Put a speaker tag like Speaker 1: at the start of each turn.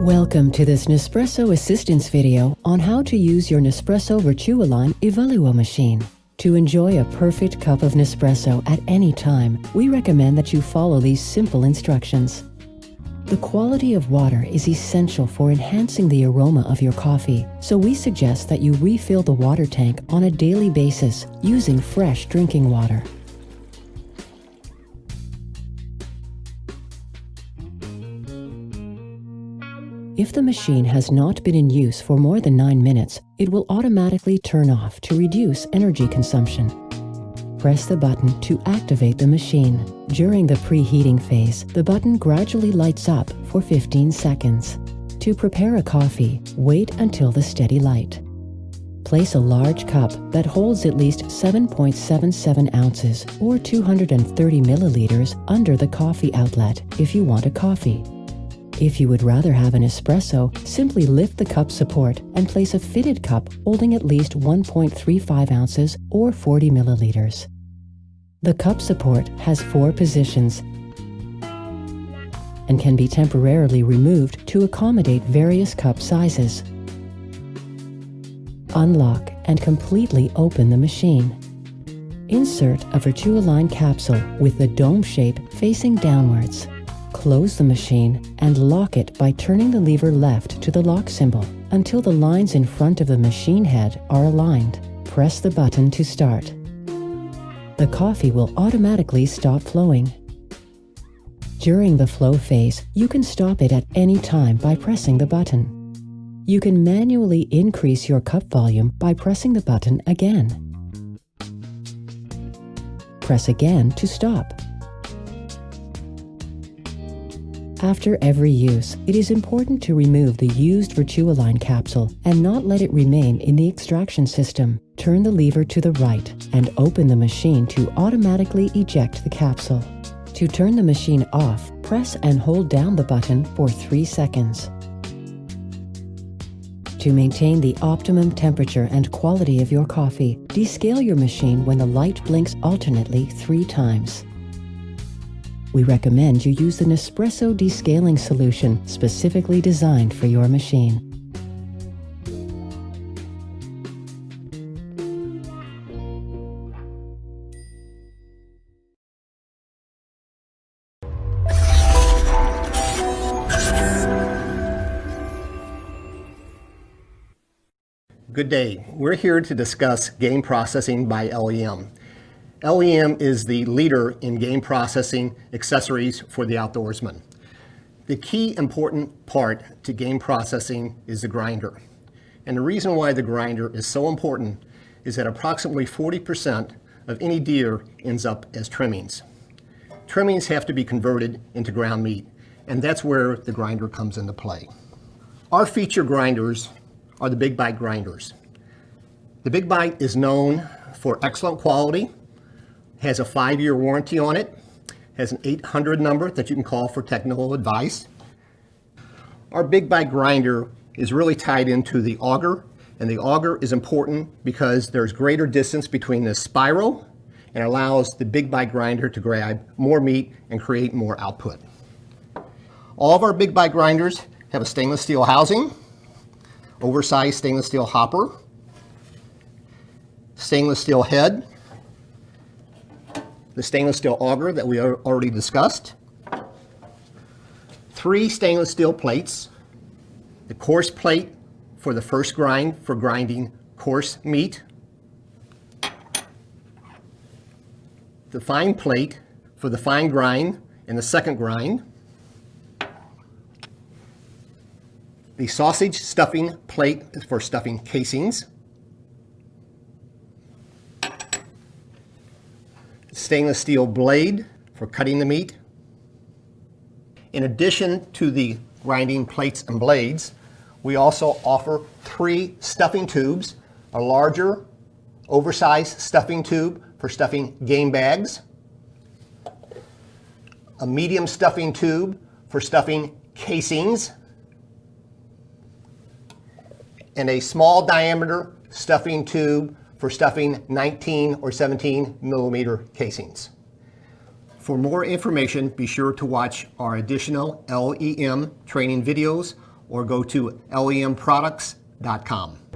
Speaker 1: Welcome to this Nespresso assistance video on how to use your Nespresso Virtualine Evaluo machine. To enjoy a perfect cup of Nespresso at any time, we recommend that you follow these simple instructions. The quality of water is essential for enhancing the aroma of your coffee, so we suggest that you refill the water tank on a daily basis using fresh drinking water. If the machine has not been in use for more than 9 minutes, it will automatically turn off to reduce energy consumption. Press the button to activate the machine. During the preheating phase, the button gradually lights up for 15 seconds. To prepare a coffee, wait until the steady light. Place a large cup that holds at least 7.77 ounces or 230 milliliters under the coffee outlet if you want a coffee. If you would rather have an espresso, simply lift the cup support and place a fitted cup holding at least 1.35 ounces or 40 milliliters. The cup support has 4 positions and can be temporarily removed to accommodate various cup sizes. Unlock and completely open the machine. Insert a Virtualine capsule with the dome shape facing downwards. Close the machine and lock it by turning the lever left to the lock symbol until the lines in front of the machine head are aligned. Press the button to start. The coffee will automatically stop flowing. During the flow phase, you can stop it at any time by pressing the button. You can manually increase your cup volume by pressing the button again. Press again to stop. After every use, it is important to remove the used Virtualine capsule and not let it remain in the extraction system. Turn the lever to the right and open the machine to automatically eject the capsule. To turn the machine off, press and hold down the button for 3 seconds. To maintain the optimum temperature and quality of your coffee, descale your machine when the light blinks alternately 3 times. We recommend you use the Nespresso descaling solution specifically designed for your machine.
Speaker 2: Good day. We're here to discuss game processing by LEM. LEM is the leader in game processing accessories for the outdoorsman. The key important part to game processing is the grinder. And the reason why the grinder is so important is that approximately 40% of any deer ends up as trimmings. Trimmings have to be converted into ground meat, and that's where the grinder comes into play. Our feature grinders are the Big Bite grinders. The Big Bite is known for excellent quality, has a 5-year warranty on it, has an 800 number that you can call for technical advice. Our Big Bite grinder is really tied into the auger, and the auger is important because there's greater distance between the spiral and allows the Big Bite grinder to grab more meat and create more output. All of our Big Bite grinders have a stainless steel housing, oversized stainless steel hopper, stainless steel head, the stainless steel auger that we already discussed, 3 stainless steel plates, the coarse plate for the first grind for grinding coarse meat, the fine plate for the fine grind in the second grind, the sausage stuffing plate for stuffing casings, stainless steel blade for cutting the meat. In addition to the grinding plates and blades, we also offer 3 stuffing tubes, a larger oversized stuffing tube for stuffing game bags, a medium stuffing tube for stuffing casings, and a small diameter stuffing tube for stuffing 19 or 17 millimeter casings. For more information, be sure to watch our additional LEM training videos or go to lemproducts.com.